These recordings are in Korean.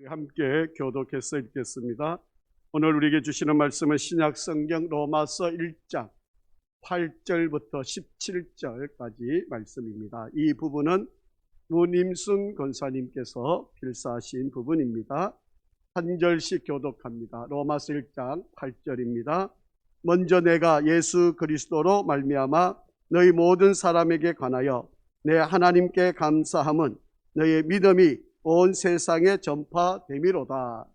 함께 교독해서 읽겠습니다. 오늘 우리에게 주시는 말씀은 신약 성경 로마서 1장 8절부터 17절까지 말씀입니다. 이 부분은 문임순 권사님께서 필사하신 부분입니다. 한 절씩 교독합니다. 로마서 1장 8절입니다. 먼저 내가 예수 그리스도로 말미암아 너희 모든 사람에게 관하여 내 하나님께 감사함은 너희의 믿음이 온 세상에 전파됨이로다.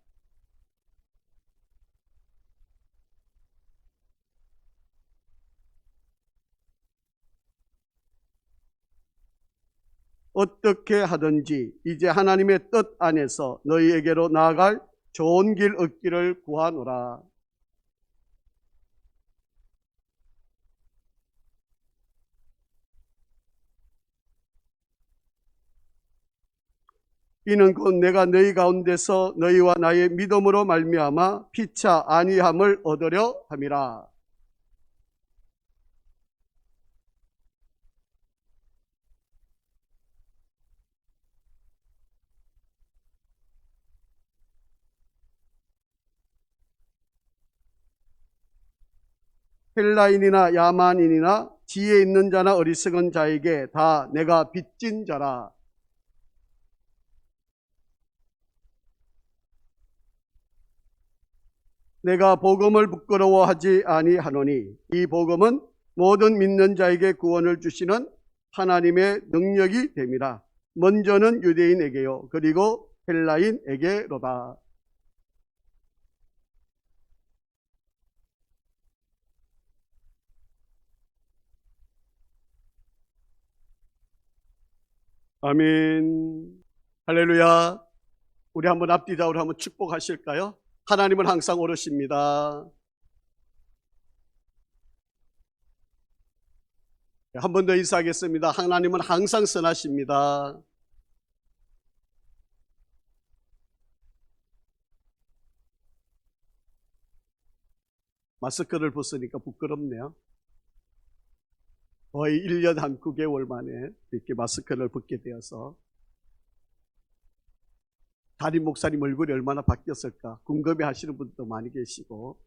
어떻게 하든지 이제 하나님의 뜻 안에서 너희에게로 나아갈 좋은 길 얻기를 구하노라. 이는 곧 내가 너희 가운데서 너희와 나의 믿음으로 말미암아 피차 안위함을 얻으려 함이라. 헬라인이나 야만인이나 지혜 있는 자나 어리석은 자에게 다 내가 빚진 자라. 내가 복음을 부끄러워하지 아니하노니 이 복음은 모든 믿는 자에게 구원을 주시는 하나님의 능력이 됨이라. 먼저는 유대인에게요 그리고 헬라인에게로다. 아멘. 할렐루야. 우리 한번 앞뒤좌우로 한번 축복하실까요? 하나님은 항상 오르십니다. 한 번 더 인사하겠습니다. 하나님은 항상 선하십니다. 마스크를 벗으니까 부끄럽네요. 거의 1년 한 9개월 만에 이렇게 마스크를 벗게 되어서 담임 목사님 얼굴이 얼마나 바뀌었을까 궁금해 하시는 분도 많이 계시고,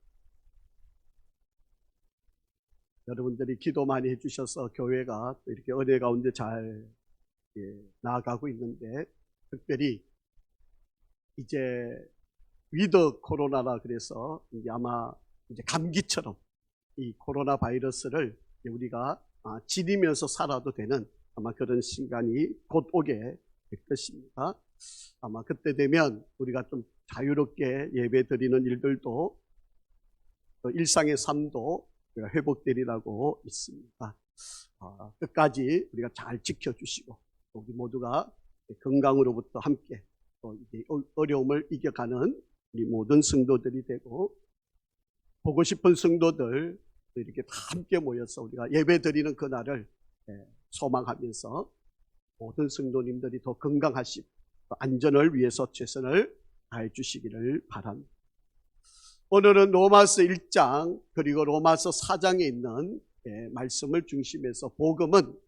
여러분들이 기도 많이 해주셔서 교회가 또 이렇게 은혜 가운데 잘 나아가고 있는데, 특별히 이제 위드 코로나라 그래서 이제 아마 이제 감기처럼 이 코로나 바이러스를 우리가 지니면서 살아도 되는 아마 그런 시간이 곧 오게 될 것입니다. 아마 그때 되면 우리가 좀 자유롭게 예배 드리는 일들도 또 일상의 삶도 회복되리라고 믿습니다. 끝까지 우리가 잘 지켜주시고 우리 모두가 건강으로부터 함께 또 어려움을 이겨가는 우리 모든 성도들이 되고, 보고 싶은 성도들 이렇게 다 함께 모여서 우리가 예배 드리는 그날을 소망하면서 모든 성도님들이 더 건강하시고 안전을 위해서 최선을 다해 주시기를 바랍니다. 오늘은 로마서 1장 그리고 로마서 4장에 있는 말씀을 중심해서 복음은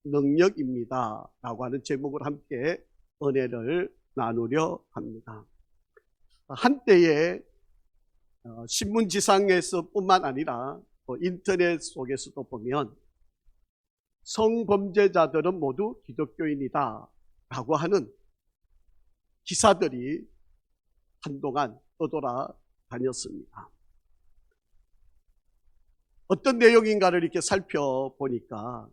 능력입니다 라고 하는 제목으로 함께 은혜를 나누려 합니다. 한때에 신문지상에서 뿐만 아니라 인터넷 속에서도 보면 성범죄자들은 모두 기독교인이다 라고 하는 기사들이 한동안 떠돌아다녔습니다. 어떤 내용인가를 이렇게 살펴보니까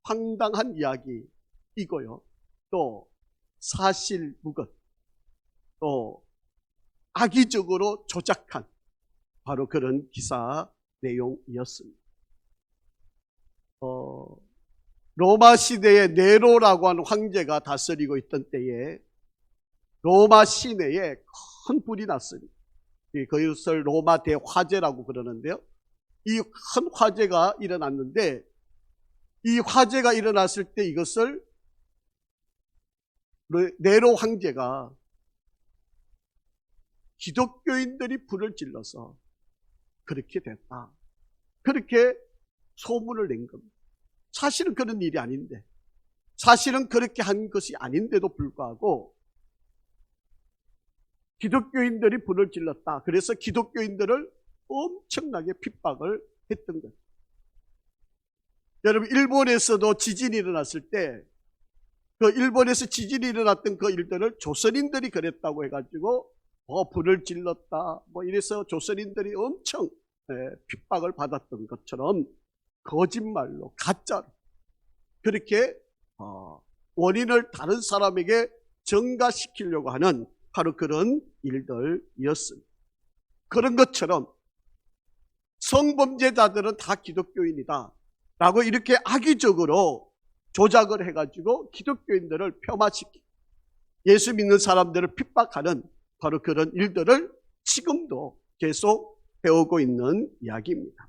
황당한 이야기이고요, 또 사실무근, 또 악의적으로 조작한 바로 그런 기사 내용이었습니다. 로마 시대에 네로라고 하는 황제가 다스리고 있던 때에 로마 시내에 큰 불이 났습니다. 그것을 로마 대화재라고 그러는데요, 이 큰 화재가 일어났는데, 이 화재가 일어났을 때 이것을 네로 황제가 기독교인들이 불을 질러서 그렇게 됐다, 그렇게 소문을 낸 겁니다. 사실은 그런 일이 아닌데, 사실은 그렇게 한 것이 아닌데도 불구하고 기독교인들이 불을 질렀다. 그래서 기독교인들을 엄청나게 핍박을 했던 거죠. 여러분, 일본에서도 지진이 일어났을 때 그 일본에서 지진이 일어났던 그 일들을 조선인들이 그랬다고 해가지고 불을 질렀다 이래서 조선인들이 엄청 핍박을 받았던 것처럼 거짓말로 가짜로 그렇게 원인을 다른 사람에게 전가시키려고 하는 바로 그런 일들이었습니다. 그런 것처럼 성범죄자들은 다 기독교인이다 라고 이렇게 악의적으로 조작을 해가지고 기독교인들을 폄하시키고 예수 믿는 사람들을 핍박하는 바로 그런 일들을 지금도 계속 해오고 있는 이야기입니다.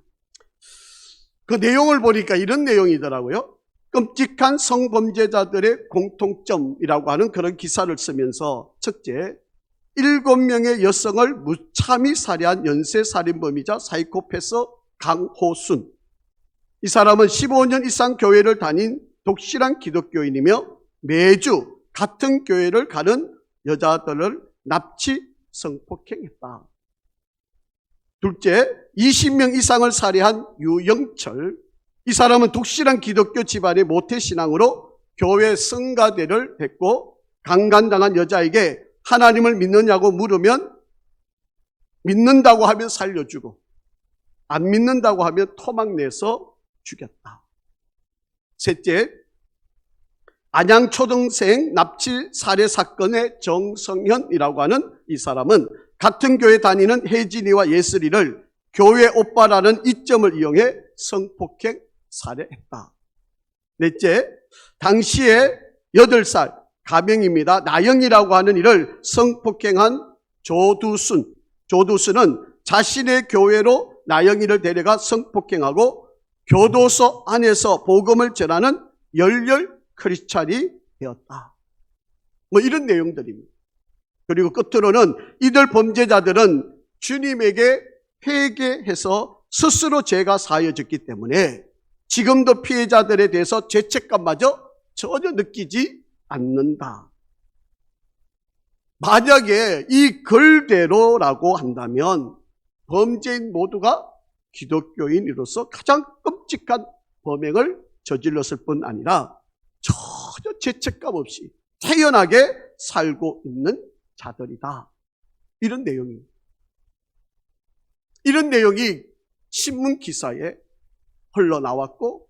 그 내용을 보니까 이런 내용이더라고요. 끔찍한 성범죄자들의 공통점이라고 하는 그런 기사를 쓰면서 첫째, 7명의 여성을 무참히 살해한 연쇄살인범이자 사이코패스 강호순. 이 사람은 15년 이상 교회를 다닌 독실한 기독교인이며 매주 같은 교회를 가는 여자들을 납치 성폭행했다. 둘째, 20명 이상을 살해한 유영철. 이 사람은 독실한 기독교 집안의 모태신앙으로 교회 성가대를 했고 강간당한 여자에게 하나님을 믿느냐고 물으면 믿는다고 하면 살려주고 안 믿는다고 하면 토막내서 죽였다. 셋째, 안양초등생 납치 살해 사건의 정성현이라고 하는 이 사람은 같은 교회 다니는 혜진이와 예슬이를 교회 오빠라는 이점을 이용해 성폭행 살해했다. 넷째, 당시에 8살 가명입니다. 나영이라고 하는 이를 성폭행한 조두순. 조두순은 자신의 교회로 나영이를 데려가 성폭행하고 교도소 안에서 복음을 전하는 열렬 크리스찬이 되었다. 이런 내용들입니다. 그리고 끝으로는 이들 범죄자들은 주님에게 회개해서 스스로 죄가 사여졌기 때문에 지금도 피해자들에 대해서 죄책감마저 전혀 느끼지 않는다. 만약에 이 글대로라고 한다면 범죄인 모두가 기독교인으로서 가장 끔찍한 범행을 저질렀을 뿐 아니라 전혀 죄책감 없이 태연하게 살고 있는 자들이다. 이런 내용입니다. 이런 내용이 신문 기사에 흘러나왔고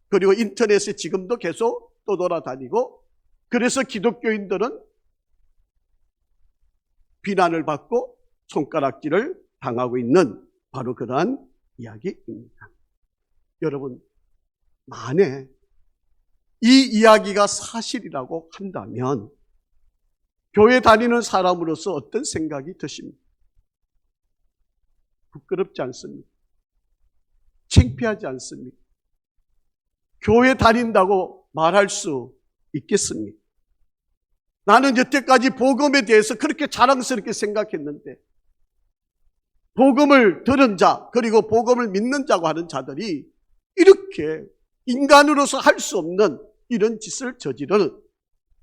그리고 인터넷에 지금도 계속 떠돌아다니고 그래서 기독교인들은 비난을 받고 손가락질을 당하고 있는 바로 그러한 이야기입니다. 여러분, 만에 이 이야기가 사실이라고 한다면 교회 다니는 사람으로서 어떤 생각이 드십니까? 부끄럽지 않습니까? 창피하지 않습니까? 교회 다닌다고 말할 수 있겠습니까? 나는 여태까지 복음에 대해서 그렇게 자랑스럽게 생각했는데 복음을 들은 자 그리고 복음을 믿는 자고 하는 자들이 이렇게 인간으로서 할 수 없는 이런 짓을 저지르는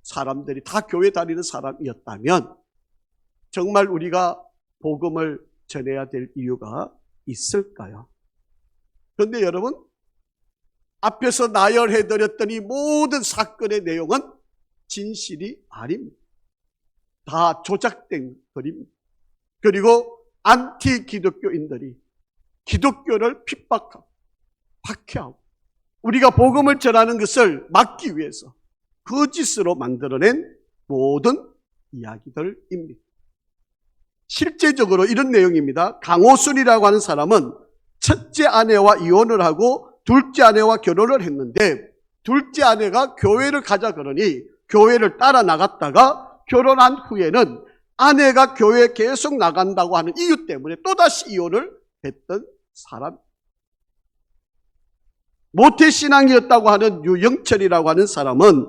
사람들이 다 교회 다니는 사람이었다면 정말 우리가 복음을 전해야 될 이유가 있을까요? 그런데 여러분, 앞에서 나열해드렸던 이 모든 사건의 내용은 진실이 아닙니다. 다 조작된 글입니다. 그리고 안티 기독교인들이 기독교를 핍박하고 박해하고 우리가 복음을 전하는 것을 막기 위해서 거짓으로 만들어낸 모든 이야기들입니다. 실제적으로 이런 내용입니다. 강호순이라고 하는 사람은 첫째 아내와 이혼을 하고 둘째 아내와 결혼을 했는데 둘째 아내가 교회를 가자 그러니 교회를 따라 나갔다가 결혼한 후에는 아내가 교회에 계속 나간다고 하는 이유 때문에 또다시 이혼을 했던 사람. 모태신앙이었다고 하는 유영철이라고 하는 사람은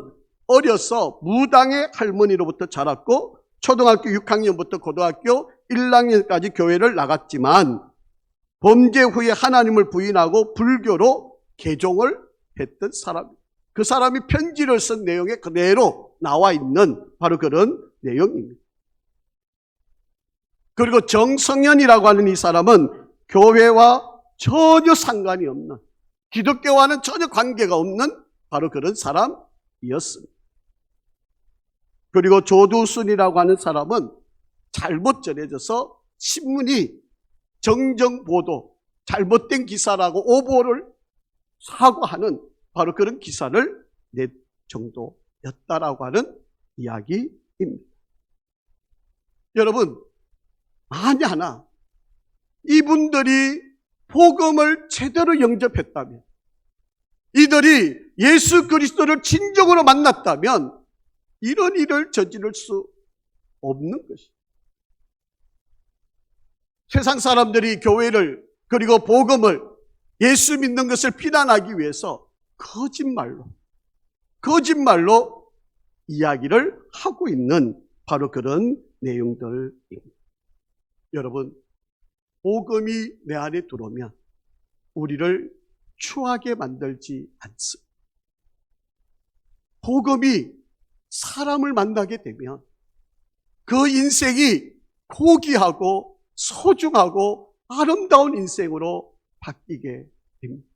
어려서 무당의 할머니로부터 자랐고 초등학교 6학년부터 고등학교 1학년까지 교회를 나갔지만 범죄 후에 하나님을 부인하고 불교로 개종을 했던 사람. 그 사람이 편지를 쓴 내용에 그대로 나와 있는 바로 그런 내용입니다. 그리고 정성현이라고 하는 이 사람은 교회와 전혀 상관이 없는, 기독교와는 전혀 관계가 없는 바로 그런 사람이었습니다. 그리고 조두순이라고 하는 사람은 잘못 전해져서 신문이 정정보도, 잘못된 기사라고 오보를 사과하는 바로 그런 기사를 낼 정도였다라고 하는 이야기입니다. 여러분, 만약 하나 이분들이 복음을 제대로 영접했다면, 이들이 예수 그리스도를 진정으로 만났다면 이런 일을 저지를 수 없는 것입니다. 세상 사람들이 교회를, 그리고 복음을, 예수 믿는 것을 비난하기 위해서 거짓말로 이야기를 하고 있는 바로 그런 내용들입니다. 여러분, 복음이 내 안에 들어오면 우리를 추하게 만들지 않습니다. 복음이 사람을 만나게 되면 그 인생이 고귀하고 소중하고 아름다운 인생으로 바뀌게 됩니다.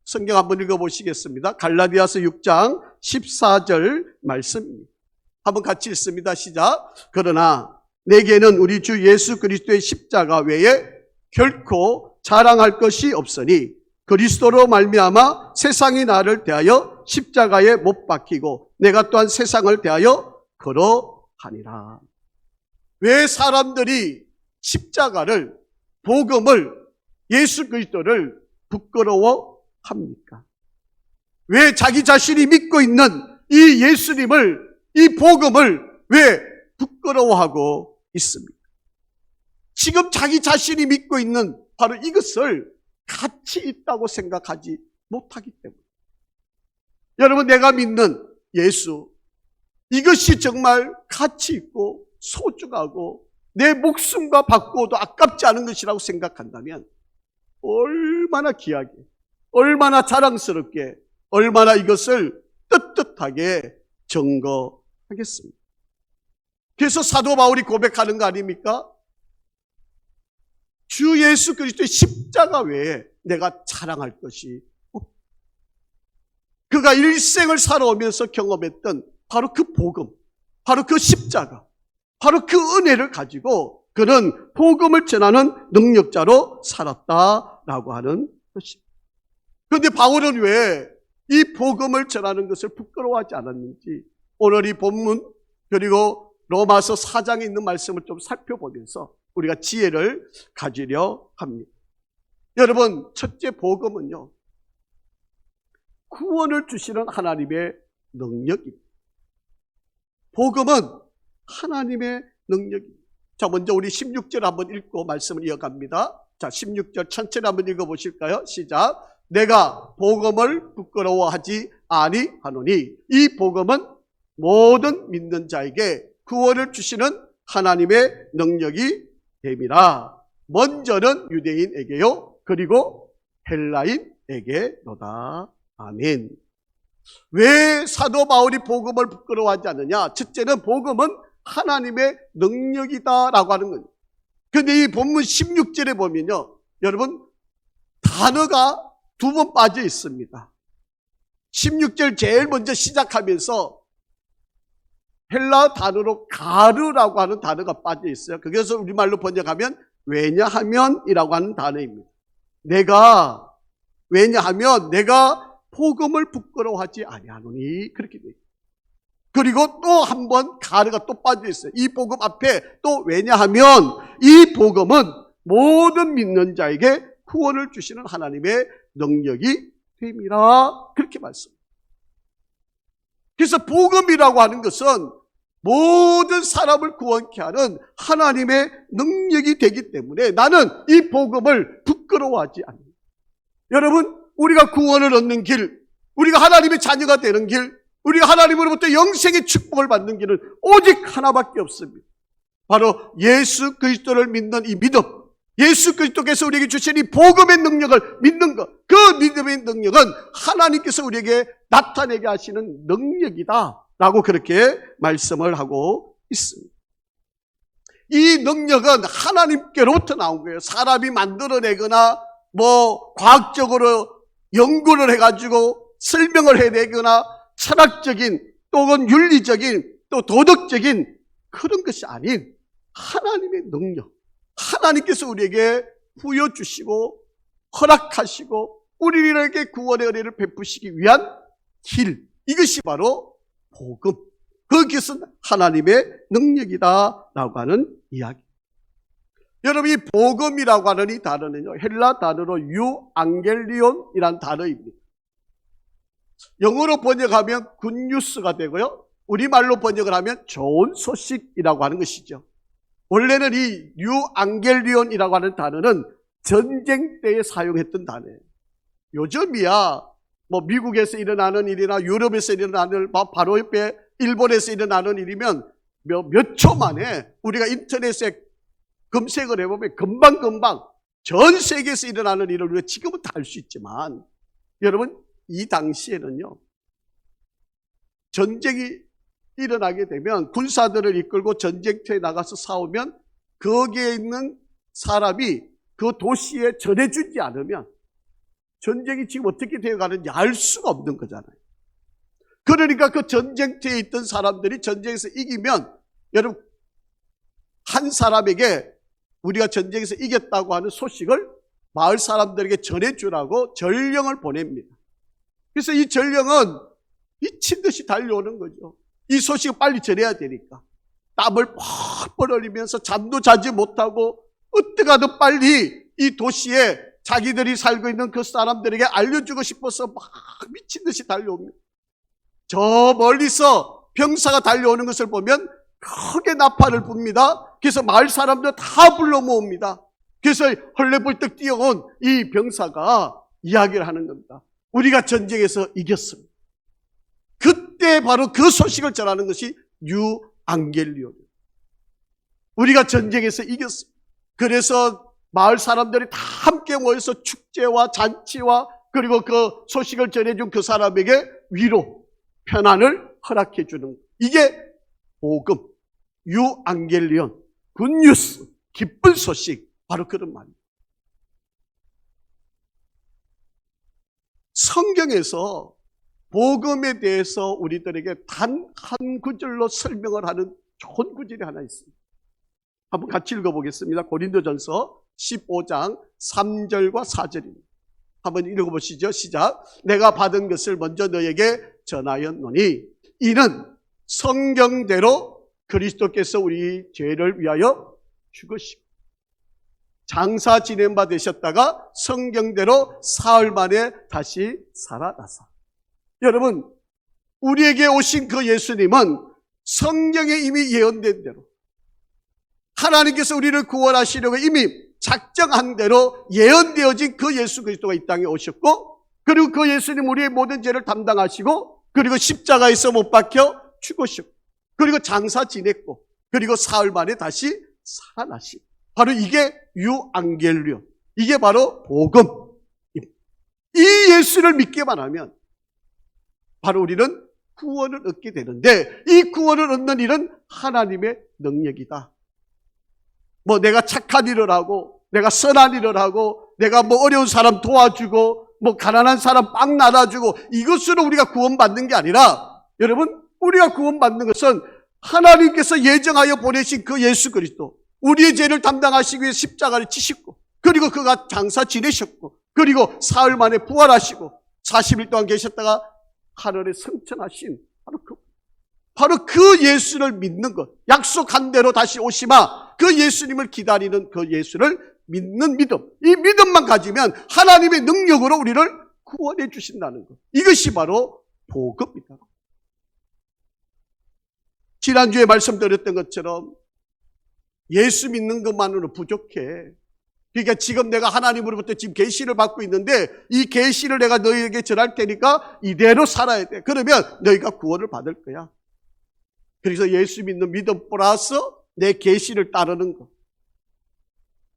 성경 한번 읽어보시겠습니다. 갈라디아서 6장 14절 말씀입니다. 한번 같이 읽습니다. 시작. 그러나 내게는 우리 주 예수 그리스도의 십자가 외에 결코 자랑할 것이 없으니 그리스도로 말미암아 세상이 나를 대하여 십자가에 못 박히고 내가 또한 세상을 대하여 그러하니라. 왜 사람들이 십자가를, 복음을, 예수 그리스도를 부끄러워합니까? 왜 자기 자신이 믿고 있는 이 예수님을, 이 복음을 왜 부끄러워하고 있습니까? 지금 자기 자신이 믿고 있는 바로 이것을 가치 있다고 생각하지 못하기 때문에. 여러분, 내가 믿는 예수, 이것이 정말 가치 있고 소중하고 내 목숨과 바꾸어도 아깝지 않은 것이라고 생각한다면 얼마나 귀하게, 얼마나 자랑스럽게, 얼마나 이것을 떳떳하게 증거하겠습니까? 그래서 사도 바울이 고백하는 거 아닙니까? 주 예수 그리스도의 십자가 외에 내가 자랑할 것이 없다. 그가 일생을 살아오면서 경험했던 바로 그 복음, 바로 그 십자가, 바로 그 은혜를 가지고 그는 복음을 전하는 능력자로 살았다라고 하는 것입니다. 그런데 바울은 왜 이 복음을 전하는 것을 부끄러워하지 않았는지 오늘 이 본문, 그리고 로마서 4장에 있는 말씀을 좀 살펴보면서 우리가 지혜를 가지려 합니다. 여러분, 첫째, 복음은요, 구원을 주시는 하나님의 능력입니다. 복음은 하나님의 능력입니다. 자, 먼저 우리 16절 한번 읽고 말씀을 이어갑니다. 자, 16절 천천히 한번 읽어보실까요? 시작. 내가 복음을 부끄러워하지 아니하노니 이 복음은 모든 믿는 자에게 구원을 주시는 하나님의 능력이 됨이라. 먼저는 유대인에게요, 그리고 헬라인에게로다. 아멘. 왜 사도 바울이 복음을 부끄러워하지 않느냐? 첫째는 복음은 하나님의 능력이다라고 하는 거예요. 그런데 이 본문 16절에 보면요, 여러분, 단어가 두 번 빠져 있습니다. 16절 제일 먼저 시작하면서 헬라 단어로 가르라고 하는 단어가 빠져 있어요. 그래서 우리말로 번역하면 왜냐하면이라고 하는 단어입니다. 왜냐하면 내가 복음을 부끄러워하지 아니하노니, 그렇게 돼요. 그리고 또 한 번 가르가 또 빠져 있어요. 이 복음 앞에 또 왜냐하면 이 복음은 모든 믿는 자에게 구원을 주시는 하나님의 능력이 됨이라, 그렇게 말씀합니다. 그래서 복음이라고 하는 것은 모든 사람을 구원케 하는 하나님의 능력이 되기 때문에 나는 이 복음을 부끄러워하지 않습니다. 여러분, 우리가 구원을 얻는 길, 우리가 하나님의 자녀가 되는 길, 우리가 하나님으로부터 영생의 축복을 받는 길은 오직 하나밖에 없습니다. 바로 예수 그리스도를 믿는 이 믿음, 예수 그리스도께서 우리에게 주신 이 복음의 능력을 믿는 것, 그 믿음의 능력은 하나님께서 우리에게 나타내게 하시는 능력이다 라고 그렇게 말씀을 하고 있습니다. 이 능력은 하나님께로부터 나온 거예요. 사람이 만들어내거나 과학적으로 연구를 해가지고 설명을 해내거나 철학적인 또는 윤리적인 또 도덕적인 그런 것이 아닌 하나님의 능력, 하나님께서 우리에게 부여주시고 허락하시고 우리에게 구원의 은혜를 베푸시기 위한 길, 이것이 바로 복음, 그것은 하나님의 능력이다라고 하는 이야기. 여러분, 이 복음이라고 하는 이 단어는요, 헬라 단어로 유앙겔리온이라는 단어입니다. 영어로 번역하면 굿뉴스가 되고요, 우리말로 번역을 하면 좋은 소식이라고 하는 것이죠. 원래는 이 유앙겔리온이라고 하는 단어는 전쟁 때에 사용했던 단어예요. 요즘이야 미국에서 일어나는 일이나 유럽에서 일어나는 일, 바로 옆에 일본에서 일어나는 일이면 몇 초 만에 우리가 인터넷에 검색을 해보면 금방 전 세계에서 일어나는 일을 우리가 지금은 다 알 수 있지만, 여러분, 이 당시에는요, 전쟁이 일어나게 되면 군사들을 이끌고 전쟁터에 나가서 싸우면 거기에 있는 사람이 그 도시에 전해주지 않으면 전쟁이 지금 어떻게 되어가는지 알 수가 없는 거잖아요. 그러니까 그 전쟁터에 있던 사람들이 전쟁에서 이기면, 여러분, 한 사람에게 우리가 전쟁에서 이겼다고 하는 소식을 마을 사람들에게 전해주라고 전령을 보냅니다. 그래서 이 전령은 미친 듯이 달려오는 거죠. 이 소식을 빨리 전해야 되니까 땀을 펄펄 흘리면서 잠도 자지 못하고 어떻게 하든 빨리 이 도시에 자기들이 살고 있는 그 사람들에게 알려주고 싶어서 막 미친 듯이 달려옵니다. 저 멀리서 병사가 달려오는 것을 보면 크게 나팔을 붑니다. 그래서 마을 사람들 다 불러 모읍니다. 그래서 헐레벌떡 뛰어온 이 병사가 이야기를 하는 겁니다. 우리가 전쟁에서 이겼습니다. 그때 바로 그 소식을 전하는 것이 유앙겔리온입니다. 우리가 전쟁에서 이겼습니다. 그래서 마을 사람들이 다 함께 모여서 축제와 잔치와 그리고 그 소식을 전해준 그 사람에게 위로, 편안을 허락해 주는, 이게 복음, 유앙겔리온, 굿뉴스, 기쁜 소식, 바로 그런 말입니다. 성경에서 복음에 대해서 우리들에게 단 한 구절로 설명을 하는 좋은 구절이 하나 있습니다. 한번 같이 읽어보겠습니다. 고린도전서 15장 3절과 4절입니다. 한번 읽어보시죠. 시작. 내가 받은 것을 먼저 너에게 전하였노니 이는 성경대로 그리스도께서 우리 죄를 위하여 죽으시고 장사 지낸 바 되셨다가 성경대로 사흘 만에 다시 살아나사. 여러분, 우리에게 오신 그 예수님은 성경에 이미 예언된 대로 하나님께서 우리를 구원하시려고 이미 작정한 대로 예언되어진 그 예수 그리스도가 이 땅에 오셨고, 그리고 그 예수님 우리의 모든 죄를 담당하시고, 그리고 십자가에서 못 박혀 죽으셨고, 그리고 장사 지냈고, 그리고 사흘 만에 다시 살아나시고, 바로 이게 유앙겔리온, 이게 바로 복음입니다. 이 예수를 믿기만 하면 바로 우리는 구원을 얻게 되는데, 이 구원을 얻는 일은 하나님의 능력이다. 내가 착한 일을 하고, 내가 선한 일을 하고, 내가 어려운 사람 도와주고, 가난한 사람 빵 나눠주고, 이것으로 우리가 구원받는 게 아니라, 여러분, 우리가 구원받는 것은 하나님께서 예정하여 보내신 그 예수 그리스도, 우리의 죄를 담당하시기 위해 십자가를 지셨고, 그리고 그가 장사 지내셨고, 그리고 사흘 만에 부활하시고 40일 동안 계셨다가 하늘에 승천하신 바로 그 예수를 믿는 것, 약속한 대로 다시 오시마 그 예수님을 기다리는 그 예수를 믿는 믿음, 이 믿음만 가지면 하나님의 능력으로 우리를 구원해 주신다는 것, 이것이 바로 복음이다. 지난주에 말씀드렸던 것처럼 예수 믿는 것만으로 부족해. 그러니까 지금 내가 하나님으로부터 지금 계시를 받고 있는데 이 계시를 내가 너희에게 전할 테니까 이대로 살아야 돼. 그러면 너희가 구원을 받을 거야. 그래서 예수 믿는 믿음 플러스 내 계시를 따르는 거,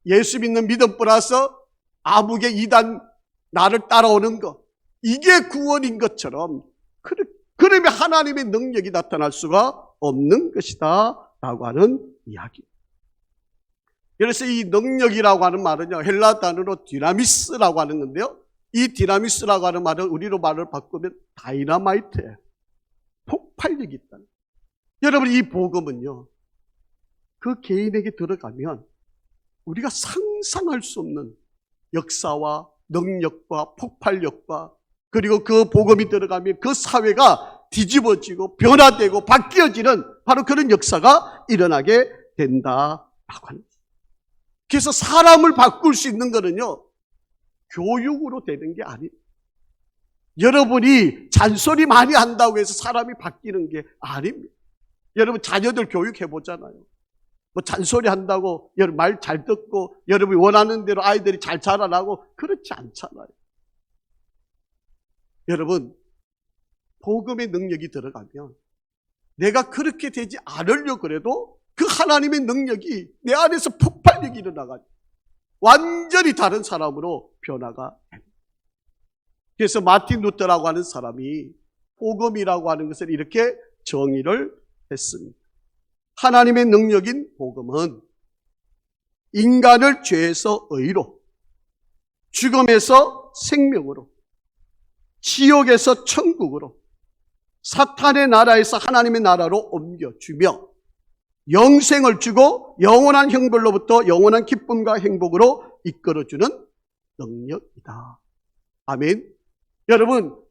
예수 믿는 믿음 플러스 아무개 이단 나를 따라오는 거, 이게 구원인 것처럼 그러면 하나님의 능력이 나타날 수가 없는 것이다 라고 하는 이야기. 그래서 이 능력이라고 하는 말은요, 헬라 단어로 디나미스라고 하는 건데요. 이 디나미스라고 하는 말은 우리로 말을 바꾸면 다이너마이트예요. 폭발력이 있다. 여러분, 이 복음은요, 그 개인에게 들어가면 우리가 상상할 수 없는 역사와 능력과 폭발력과, 그리고 그 복음이 들어가면 그 사회가 뒤집어지고 변화되고 바뀌어지는 바로 그런 역사가 일어나게 된다라고 하는 거예요. 그래서 사람을 바꿀 수 있는 거는요, 교육으로 되는 게 아닙니다. 여러분이 잔소리 많이 한다고 해서 사람이 바뀌는 게 아닙니다. 여러분, 자녀들 교육해보잖아요. 뭐 잔소리 한다고 여러분 말 잘 듣고 여러분이 원하는 대로 아이들이 잘 자라나고 그렇지 않잖아요. 여러분, 복음의 능력이 들어가면 내가 그렇게 되지 않으려고 그래도 그 하나님의 능력이 내 안에서 폭발력이 일어나가지고 완전히 다른 사람으로 변화가 됩니다. 그래서 마틴 루터라고 하는 사람이 복음이라고 하는 것을 이렇게 정의를 했습니다. 하나님의 능력인 복음은 인간을 죄에서 의로, 죽음에서 생명으로, 지옥에서 천국으로, 사탄의 나라에서 하나님의 나라로 옮겨주며 영생을 주고 영원한 형벌로부터 영원한 기쁨과 행복으로 이끌어주는 능력이다. 아멘. 여러분,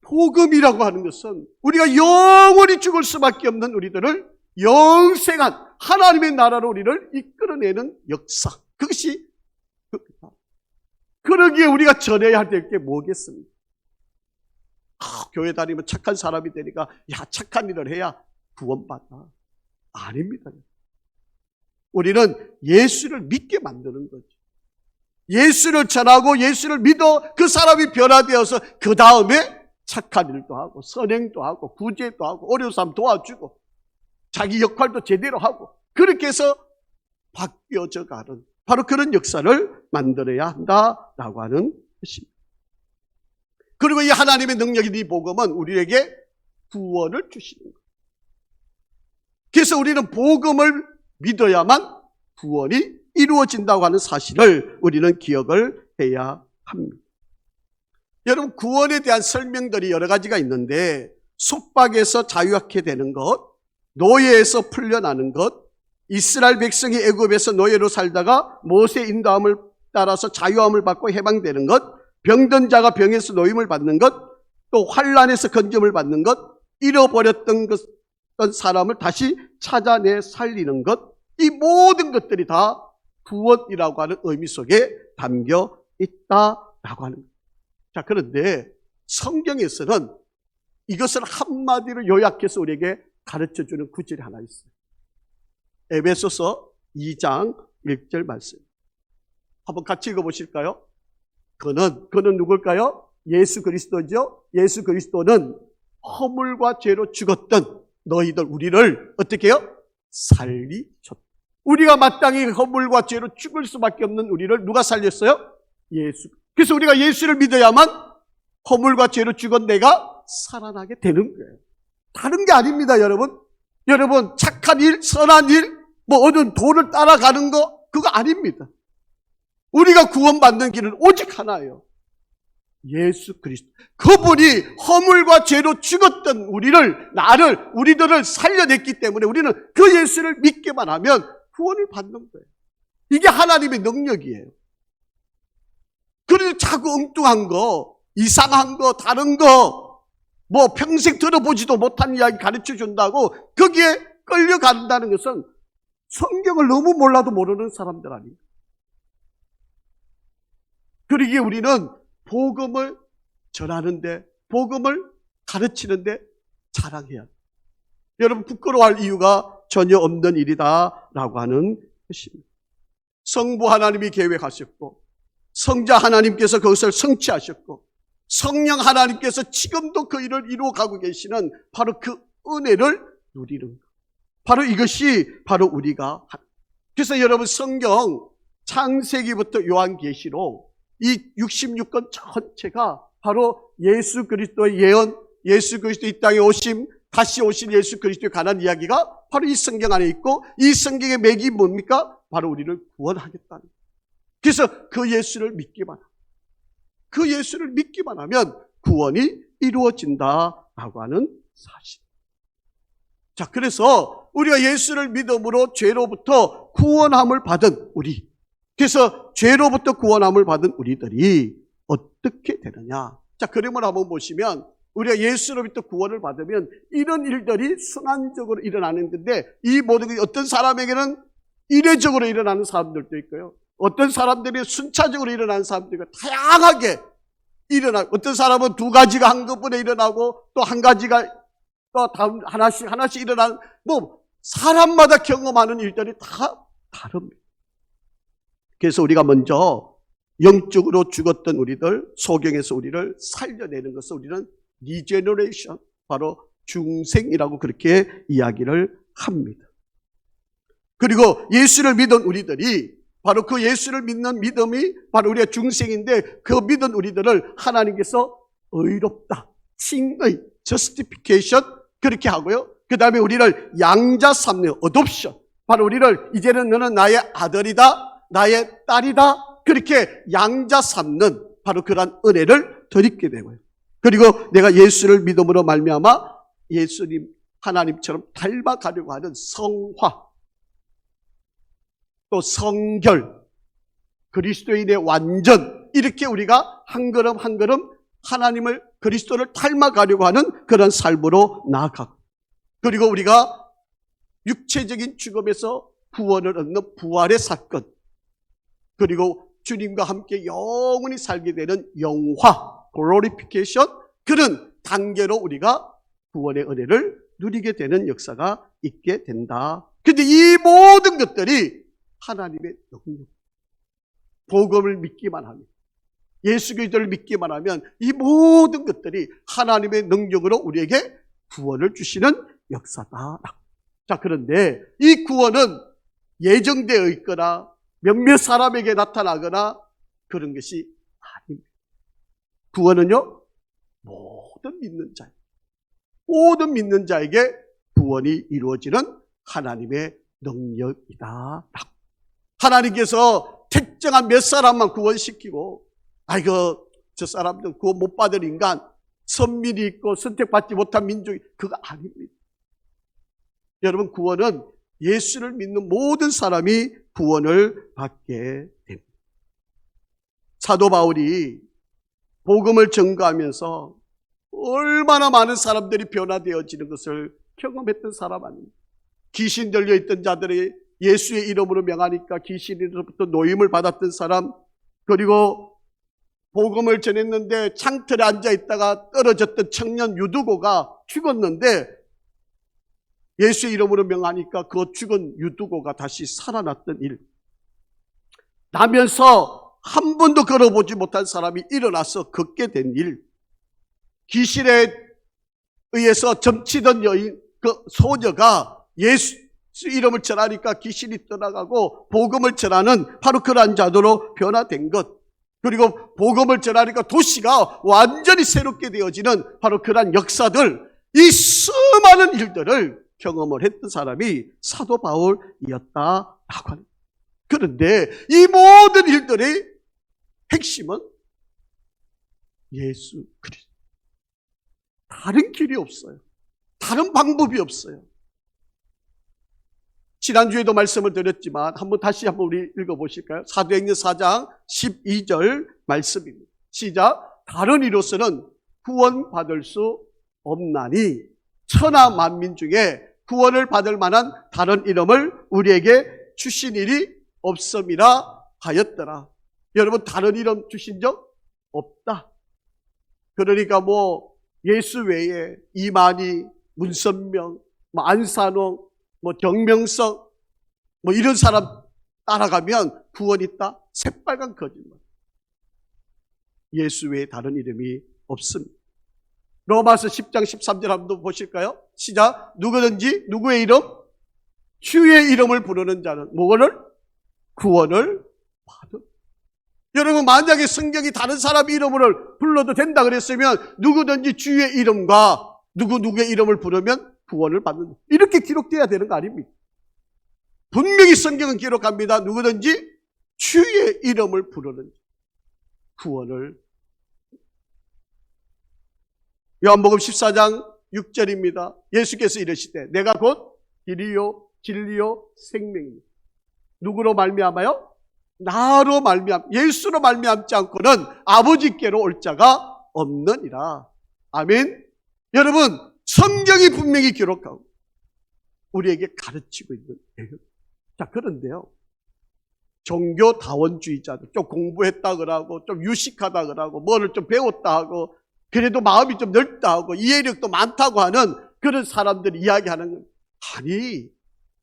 복음이라고 하는 것은 우리가 영원히 죽을 수밖에 없는 우리들을 영생한 하나님의 나라로 우리를 이끌어내는 역사. 그것이 그러기에 우리가 전해야 될 게 뭐겠습니까? 교회 다니면 착한 사람이 되니까 야, 착한 일을 해야 구원받아. 아닙니다. 우리는 예수를 믿게 만드는 거죠. 예수를 전하고 예수를 믿어 그 사람이 변화되어서 그 다음에 착한 일도 하고 선행도 하고 구제도 하고 어려운 사람 도와주고 자기 역할도 제대로 하고 그렇게 해서 바뀌어져 가는 바로 그런 역사를 만들어야 한다라고 하는 것입니다. 그리고 이 하나님의 능력인 이 복음은 우리에게 구원을 주시는 거예요. 그래서 우리는 복음을 믿어야만 구원이 이루어진다고 하는 사실을 우리는 기억을 해야 합니다. 여러분, 구원에 대한 설명들이 여러 가지가 있는데 속박에서 자유하게 되는 것, 노예에서 풀려나는 것, 이스라엘 백성이 애굽에서 노예로 살다가 모세의 인도함을 따라서 자유함을 받고 해방되는 것, 병든 자가 병에서 노임을 받는 것, 또 환난에서 건짐을 받는 것, 잃어버렸던 사람을 다시 찾아내 살리는 것, 이 모든 것들이 다 구원이라고 하는 의미 속에 담겨 있다라고 하는 거예요. 자, 그런데 성경에서는 이것을 한마디로 요약해서 우리에게 가르쳐주는 구절이 하나 있어요. 에베소서 2장 1절 말씀. 한번 같이 읽어보실까요? 그는 누굴까요? 예수 그리스도죠. 예수 그리스도는 허물과 죄로 죽었던 너희들, 우리를 어떻게 해요? 살리셨다. 우리가 마땅히 허물과 죄로 죽을 수밖에 없는 우리를 누가 살렸어요? 예수. 그래서 우리가 예수를 믿어야만 허물과 죄로 죽은 내가 살아나게 되는 거예요. 다른 게 아닙니다, 여러분. 여러분, 착한 일, 선한 일, 뭐 어떤 도를 따라가는 거, 그거 아닙니다. 우리가 구원받는 길은 오직 하나예요. 예수 그리스도. 그분이 허물과 죄로 죽었던 우리들을 살려냈기 때문에 우리는 그 예수를 믿기만 하면 구원을 받는 거예요. 이게 하나님의 능력이에요. 그래서 자꾸 엉뚱한 거, 이상한 거, 다른 거, 뭐 평생 들어보지도 못한 이야기 가르쳐 준다고 거기에 끌려간다는 것은 성경을 너무 몰라도 모르는 사람들 아니에요. 그러기에 우리는 복음을 전하는데, 복음을 가르치는데 자랑해야 돼요. 여러분, 부끄러워할 이유가 전혀 없는 일이다라고 하는 것입니다. 성부 하나님이 계획하셨고, 성자 하나님께서 그것을 성취하셨고, 성령 하나님께서 지금도 그 일을 이루어가고 계시는 바로 그 은혜를 누리는 것. 바로 이것이 바로 우리가 하는. 그래서 여러분, 성경 창세기부터 요한계시록 이 66권 전체가 바로 예수 그리스도의 예언, 예수 그리스도 이 땅에 오심, 다시 오실 예수 그리스도에 관한 이야기가 바로 이 성경 안에 있고, 이 성경의 맥이 뭡니까? 바로 우리를 구원하겠다는. 그래서 그 예수를 믿기만 하면, 그 예수를 믿기만 하면 구원이 이루어진다라고 하는 사실. 자, 그래서 우리가 예수를 믿음으로 죄로부터 구원함을 받은 우리, 그래서 죄로부터 구원함을 받은 우리들이 어떻게 되느냐. 자, 그림을 한번 보시면 우리가 예수로부터 구원을 받으면 이런 일들이 순환적으로 일어나는 건데, 이 모든 게 어떤 사람에게는 이례적으로 일어나는 사람들도 있고요, 어떤 사람들이 순차적으로 일어나는 사람들이 있고, 다양하게 일어나고, 어떤 사람은 두 가지가 한꺼번에 일어나고 또 한 가지가 또 다음 하나씩 일어나는, 사람마다 경험하는 일들이 다 다릅니다. 그래서 우리가 먼저 영적으로 죽었던 우리들, 소경에서 우리를 살려내는 것을 우리는 리제너레이션, 바로 중생이라고 그렇게 이야기를 합니다. 그리고 예수를 믿은 우리들이, 바로 그 예수를 믿는 믿음이 바로 우리의 중생인데, 그 믿은 우리들을 하나님께서 의롭다, 칭의, justification 그렇게 하고요, 그 다음에 우리를 양자 삼는 adoption, 바로 우리를 이제는 너는 나의 아들이다, 나의 딸이다, 그렇게 양자 삼는 바로 그러한 은혜를 드리게 되고요. 그리고 내가 예수를 믿음으로 말미암아 예수님, 하나님처럼 닮아가려고 하는 성화, 또 성결, 그리스도인의 완전, 이렇게 우리가 한 걸음 한 걸음 하나님을, 그리스도를 닮아가려고 하는 그런 삶으로 나아가고, 그리고 우리가 육체적인 죽음에서 구원을 얻는 부활의 사건, 그리고 주님과 함께 영원히 살게 되는 영화, glorification, 그런 단계로 우리가 구원의 은혜를 누리게 되는 역사가 있게 된다. 그런데 이 모든 것들이 하나님의 능력, 복음을 믿기만 하면, 예수 그리스도를 믿기만 하면 이 모든 것들이 하나님의 능력으로 우리에게 구원을 주시는 역사다. 자, 그런데 이 구원은 예정되어 있거나 몇몇 사람에게 나타나거나 그런 것이 아닙니다. 구원은요, 모든 믿는 자에게 구원이 이루어지는 하나님의 능력이다. 하나님께서 특정한 몇 사람만 구원시키고, 저 사람들 구원 못 받을 인간, 선민이 있고 선택받지 못한 민족이, 그거 아닙니다. 여러분, 구원은 예수를 믿는 모든 사람이 구원을 받게 됩니다. 사도 바울이 복음을 전가하면서 얼마나 많은 사람들이 변화되어지는 것을 경험했던 사람 아닙니까? 귀신 들려있던 자들이 예수의 이름으로 명하니까 귀신으로부터 노임을 받았던 사람, 그리고 복음을 전했는데 창틀에 앉아있다가 떨어졌던 청년 유두고가 죽었는데 예수의 이름으로 명하니까 그 죽은 유두고가 다시 살아났던 일, 나면서 한 번도 걸어보지 못한 사람이 일어나서 걷게 된 일, 귀신에 의해서 점치던 여인, 그 소녀가 예수 이름을 전하니까 귀신이 떠나가고 복음을 전하는 바로 그러한 자도로 변화된 것, 그리고 복음을 전하니까 도시가 완전히 새롭게 되어지는 바로 그러한 역사들, 이 수많은 일들을 경험을 했던 사람이 사도 바울이었다라고 합니다. 그런데 이 모든 일들의 핵심은 예수 그리스도. 다른 길이 없어요. 다른 방법이 없어요. 지난주에도 말씀을 드렸지만 다시 한번 우리 읽어보실까요? 사도행전 4장 12절 말씀입니다. 시작. 다른 이로서는 구원받을 수 없나니 천하 만민 중에 구원을 받을 만한 다른 이름을 우리에게 주신 일이 없음이라 하였더라. 여러분, 다른 이름 주신 적 없다. 그러니까 예수 외에 이만희, 문선명, 안산홍, 정명석, 이런 사람 따라가면 구원 있다? 새빨간 거짓말. 예수 외에 다른 이름이 없습니다. 로마서 10장 13절 한번 보실까요? 시작. 누구든지 누구의 이름? 주의 이름을 부르는 자는 뭐를? 구원을 받은. 여러분, 만약에 성경이 다른 사람 이름을 불러도 된다 그랬으면 누구든지 주의 이름과 누구의 이름을 부르면 구원을 받는, 이렇게 기록돼야 되는 거 아닙니까? 분명히 성경은 기록합니다. 누구든지 주의 이름을 부르는 구원을. 요한복음 14장 6절입니다. 예수께서 이르시되 내가 곧 길이요 진리요 생명입니다. 누구로 말미암아요? 나로 예수로 말미암지 않고는 아버지께로 올 자가 없느니라. 아멘. 여러분, 성경이 분명히 기록하고 우리에게 가르치고 있는 내용. 자, 그런데요, 종교 다원주의자들, 좀 공부했다 그러고 좀 유식하다 그러고 뭐를 좀 배웠다 하고 그래도 마음이 좀 넓다 하고 이해력도 많다고 하는 그런 사람들이 이야기하는 건, 아니,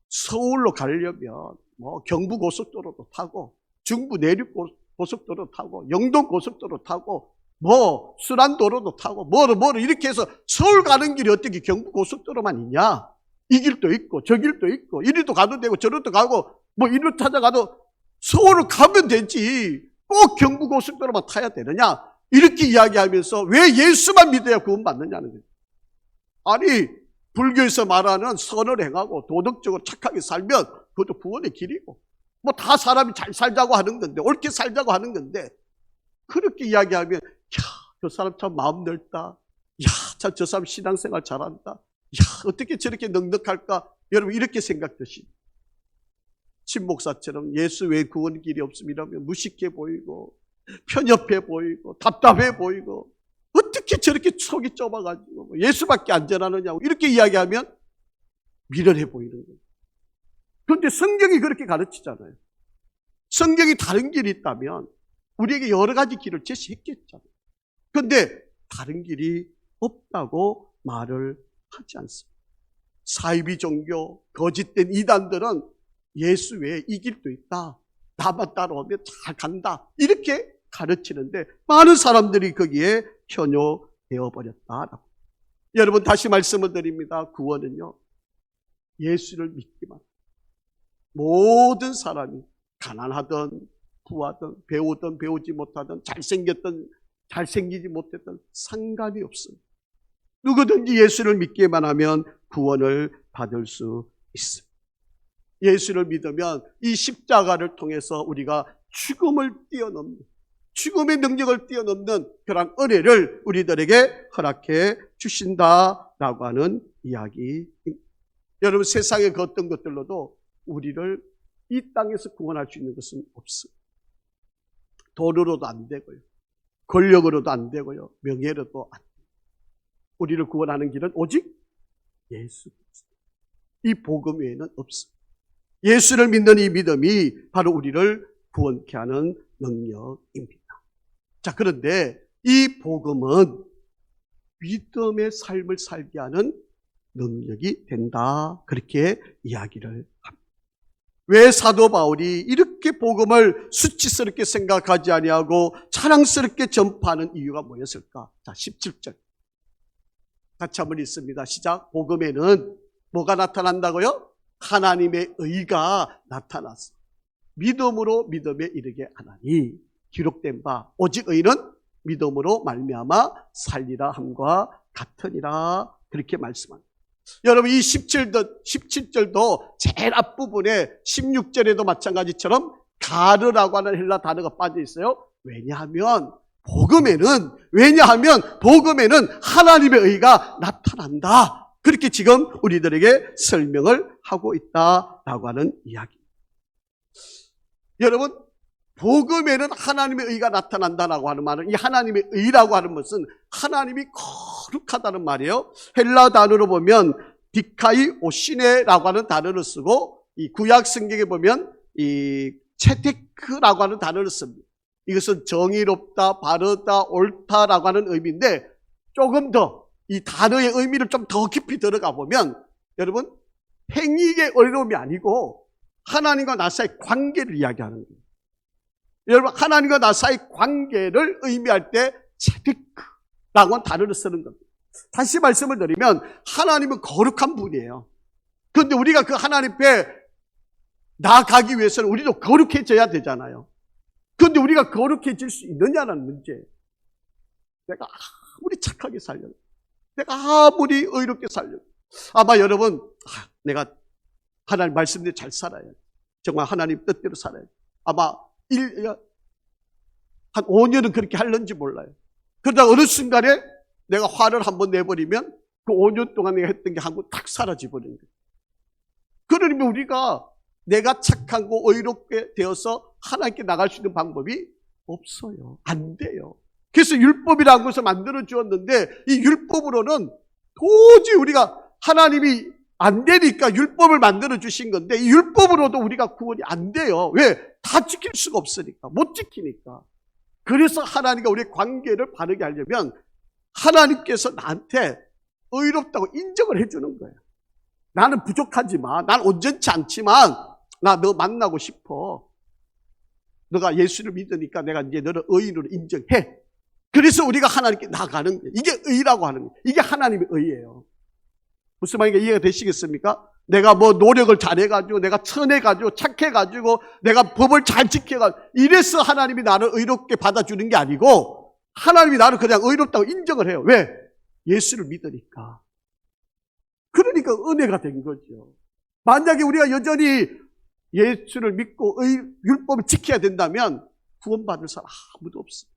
서울로 가려면 뭐 경부 고속도로도 타고 중부 내륙 고속도로 타고 영동 고속도로 타고 뭐 순환도로도 타고 뭐로 이렇게 해서 서울 가는 길이 어떻게 경부 고속도로만 있냐? 이 길도 있고 저 길도 있고 이리도 가도 되고 저리도 가고 뭐 이리로 찾아가도 서울을 가면 되지 꼭 경부 고속도로만 타야 되느냐? 이렇게 이야기하면서 왜 예수만 믿어야 구원받느냐는 거예요. 아니, 불교에서 말하는 선을 행하고 도덕적으로 착하게 살면 그것도 구원의 길이고 뭐 다 사람이 잘 살자고 하는 건데 옳게 살자고 하는 건데 그렇게 이야기하면 야, 저 사람 참 마음 넓다. 야, 참 저 사람 신앙생활 잘한다. 야, 어떻게 저렇게 넉넉할까? 여러분 이렇게 생각듯이 친 목사처럼 예수 외에 구원 길이 없음이라면 무식해 보이고 편협해 보이고 답답해 보이고 어떻게 저렇게 속이 좁아가지고 예수밖에 안 전하느냐고 이렇게 이야기하면 미련해 보이는 거예요. 그런데 성경이 그렇게 가르치잖아요. 성경이 다른 길이 있다면 우리에게 여러 가지 길을 제시했겠잖아요. 그런데 다른 길이 없다고 말을 하지 않습니다. 사이비 종교, 거짓된 이단들은 예수 외에 이 길도 있다. 나만 따라오면 잘 간다. 이렇게 가르치는데 많은 사람들이 거기에 현혹되어 버렸다. 여러분 다시 말씀을 드립니다. 구원은요, 예수를 믿기만 모든 사람이 가난하든 부하든 배우든 배우지 못하든 잘생겼든 잘생기지 못했든 상관이 없습니다. 누구든지 예수를 믿기만 하면 구원을 받을 수 있습니다. 예수를 믿으면 이 십자가를 통해서 우리가 죽음을 뛰어넘는, 죽음의 능력을 뛰어넘는 그런 은혜를 우리들에게 허락해 주신다라고 하는 이야기입니다. 여러분 세상의 그 어떤 것들로도 우리를 이 땅에서 구원할 수 있는 것은 없습니다. 돈으로도 안 되고요. 권력으로도 안 되고요. 명예로도 안 돼요. 우리를 구원하는 길은 오직 예수 그리스도. 이 복음 외에는 없습니다. 예수를 믿는 이 믿음이 바로 우리를 구원케 하는 능력입니다. 자, 그런데 이 복음은 믿음의 삶을 살게 하는 능력이 된다. 그렇게 이야기를 합니다. 왜 사도 바울이 이렇게 복음을 수치스럽게 생각하지 아니하고 자랑스럽게 전파하는 이유가 뭐였을까? 자, 17절. 같이 한번 읽습니다. 시작. 복음에는 뭐가 나타난다고요? 하나님의 의가 나타났어. 믿음으로 믿음에 이르게 하나니 기록된 바 오직 의는 믿음으로 말미암아 살리라 함과 같으니라. 그렇게 말씀합니다. 여러분 이 17절도 제일 앞부분에 16절에도 마찬가지처럼 가르라고 하는 헬라 단어가 빠져 있어요. 왜냐하면 복음에는 하나님의 의가 나타난다. 그렇게 지금 우리들에게 설명을 하고 있다라고 하는 이야기. 여러분 복음에는 하나님의 의가 나타난다라고 하는 말은 이 하나님의 의라고 하는 것은 하나님이 거룩하다는 말이에요. 헬라 단어로 보면 디카이 오시네라고 하는 단어를 쓰고 이 구약 성경에 보면 이 체테크라고 하는 단어를 씁니다. 이것은 정의롭다, 바르다, 옳다라고 하는 의미인데 조금 더 이 단어의 의미를 좀 더 깊이 들어가 보면 여러분 행위의 어려움이 아니고 하나님과 나 사이의 관계를 이야기하는 거예요. 여러분 하나님과 나 사이의 관계를 의미할 때 체테크라고 하는 단어를 쓰는 겁니다. 다시 말씀을 드리면 하나님은 거룩한 분이에요. 그런데 우리가 그 하나님 앞에 나아가기 위해서는 우리도 거룩해져야 되잖아요. 그런데 우리가 거룩해질 수 있느냐는 문제예요. 내가 아무리 착하게 살려도 내가 아무리 의롭게 살려도 아마 여러분 내가 하나님 말씀대로 잘 살아야 돼. 정말 하나님 뜻대로 살아야 돼. 아마 한 5년은 그렇게 할는지 몰라요. 그러다 어느 순간에 내가 화를 한번 내버리면 그 5년 동안 내가 했던 게 한번 탁 사라져버리는 거예요. 그러면 우리가 내가 착하고 의롭게 되어서 하나님께 나갈 수 있는 방법이 없어요. 안 돼요. 그래서 율법이라는 것을 만들어 주었는데 이 율법으로는 도저히 우리가 하나님이 안 되니까 율법을 만들어 주신 건데 이 율법으로도 우리가 구원이 안 돼요. 왜? 다 지킬 수가 없으니까. 못 지키니까. 그래서 하나님과 우리의 관계를 바르게 하려면 하나님께서 나한테 의롭다고 인정을 해주는 거예요. 나는 부족하지만, 난 온전치 않지만 나 너 만나고 싶어. 너가 예수를 믿으니까 내가 이제 너를 의인으로 인정해. 그래서 우리가 하나님께 나가는 거예요. 이게 의라고 하는 거예요. 이게 하나님의 의예요. 무슨 말인가 이해가 되시겠습니까? 내가 뭐 노력을 잘해가지고 내가 선해가지고 착해가지고 내가 법을 잘 지켜가지고 이래서 하나님이 나를 의롭게 받아주는 게 아니고 하나님이 나를 그냥 의롭다고 인정을 해요. 왜? 예수를 믿으니까. 그러니까 은혜가 된 거죠. 만약에 우리가 여전히 예수를 믿고 율법을 지켜야 된다면 구원받을 사람 아무도 없어요.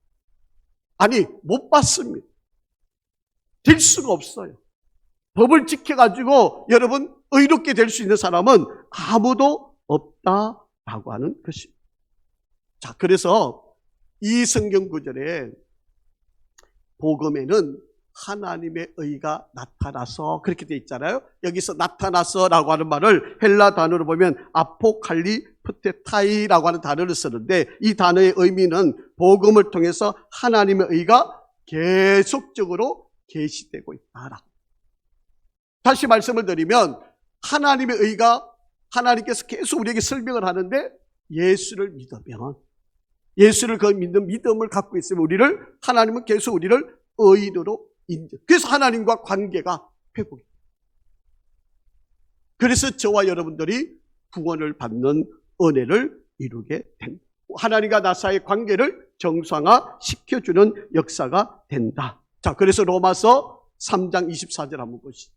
아니 못 받습니다. 될 수가 없어요. 법을 지켜가지고 여러분 의롭게 될 수 있는 사람은 아무도 없다라고 하는 것입니다. 자, 그래서 이 성경 구절에 복음에는 하나님의 의가 나타나서 그렇게 돼 있잖아요. 여기서 나타나서라고 하는 말을 헬라 단어로 보면 아포칼리프테타이라고 하는 단어를 쓰는데 이 단어의 의미는 복음을 통해서 하나님의 의가 계속적으로 계시되고 있다라고. 다시 말씀을 드리면 하나님의 의가 하나님께서 계속 우리에게 설명을 하는데 예수를 믿으면 예수를 그 믿는 믿음을 갖고 있으면 하나님은 계속 우리를 의인으로 인정. 그래서 하나님과 관계가 회복이. 그래서 저와 여러분들이 구원을 받는 은혜를 이루게 됩니다. 하나님과 나 사이의 관계를 정상화시켜주는 역사가 된다. 자, 그래서 로마서 3장 24절 한번 보시죠.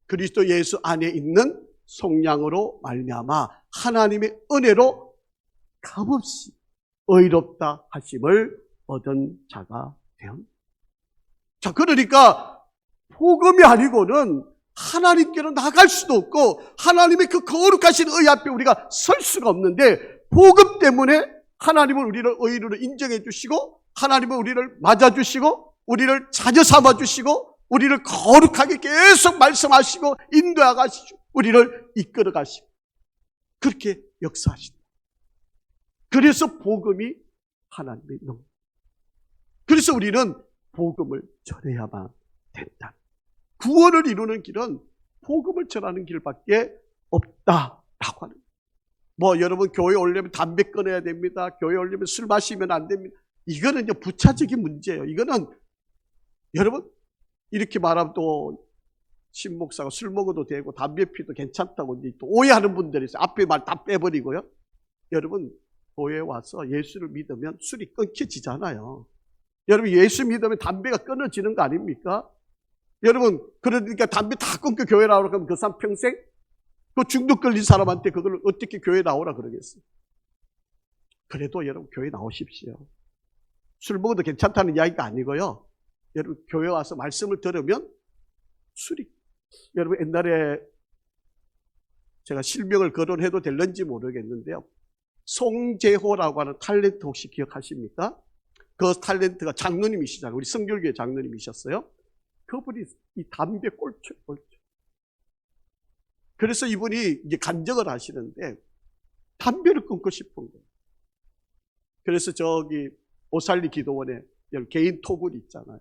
그리스도 예수 안에 있는 속량으로 말미암아 하나님의 은혜로 값없이 의롭다 하심을 얻은 자가 되었다. 자, 그러니까 복음이 아니고는 하나님께로 나갈 수도 없고 하나님의 그 거룩하신 의 앞에 우리가 설 수가 없는데 복음 때문에 하나님은 우리를 의인으로 인정해 주시고 하나님은 우리를 맞아주시고 우리를 자녀 삼아 주시고 우리를 거룩하게 계속 말씀하시고 인도해 가시고 우리를 이끌어 가시고 그렇게 역사하신다. 그래서 복음이 하나님의 능. 그래서 우리는 복음을 전해야만 된다. 구원을 이루는 길은 복음을 전하는 길밖에 없다라고 하는. 뭐 여러분 교회 오려면 담배 끊어야 됩니다. 교회 오려면 술 마시면 안 됩니다. 이거는 이제 부차적인 문제예요. 이거는 여러분 이렇게 말하면 또 신목사가 술 먹어도 되고 담배 피도 괜찮다고 이제 또 오해하는 분들이 있어요. 앞에 말 다 빼버리고요. 여러분 교회에 와서 예수를 믿으면 술이 끊겨지잖아요. 여러분 예수 믿으면 담배가 끊어지는 거 아닙니까? 여러분 그러니까 담배 다 끊고 교회 나오라 그러면 그 사람 평생 그 중독 걸린 사람한테 그걸 어떻게 교회 나오라 그러겠어요? 그래도 여러분 교회 나오십시오. 술 먹어도 괜찮다는 이야기가 아니고요. 여러분 교회 와서 말씀을 들으면 술이 여러분 옛날에 제가 실명을 거론해도 될는지 모르겠는데요. 송재호라고 하는 탤런트 혹시 기억하십니까? 그 탤런트가 장로님이시잖아요. 우리 성결교회 장로님이셨어요. 그분이 이 담배 꼴초. 그래서 이분이 이제 간증을 하시는데 담배를 끊고 싶은 거예요. 그래서 저기 오살리 기도원에 개인 토굴 있잖아요.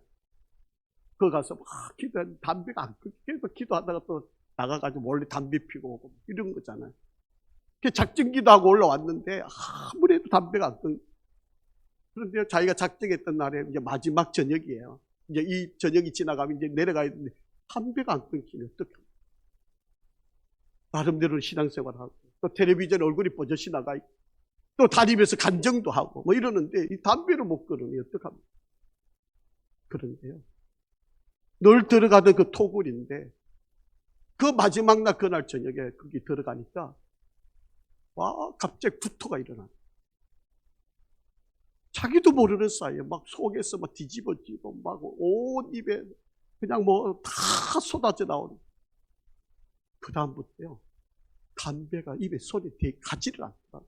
그거 가서 막 기도하는데 담배가 안 끊고 계속 기도하다가 또 나가가지고 몰래 담배 피고 오고 이런 거잖아요. 작정기도 하고 올라왔는데 아무래도 담배가 안 끊고. 그런데 자기가 작정했던 날에 이제 마지막 저녁이에요. 이제 이 저녁이 지나가면 이제 내려가야 되는데 담배가 안 끊기면 어떡해. 나름대로 신앙생활하고 또 텔레비전에 얼굴이 뻗어시 나가 있고 또 다니면서 간정도 하고 뭐 이러는데 이 담배를 못 끊으니 어떡합니까? 그런데요. 늘 들어가던 그 토굴인데 그 마지막 날 그날 저녁에 거기 들어가니까 와 갑자기 구토가 일어나. 자기도 모르는 사이에 막 속에서 막 뒤집어지고 막 온 입에 그냥 뭐 다 쏟아져 나오는. 그 다음부터요 담배가 입에 손에 가지를 않더라.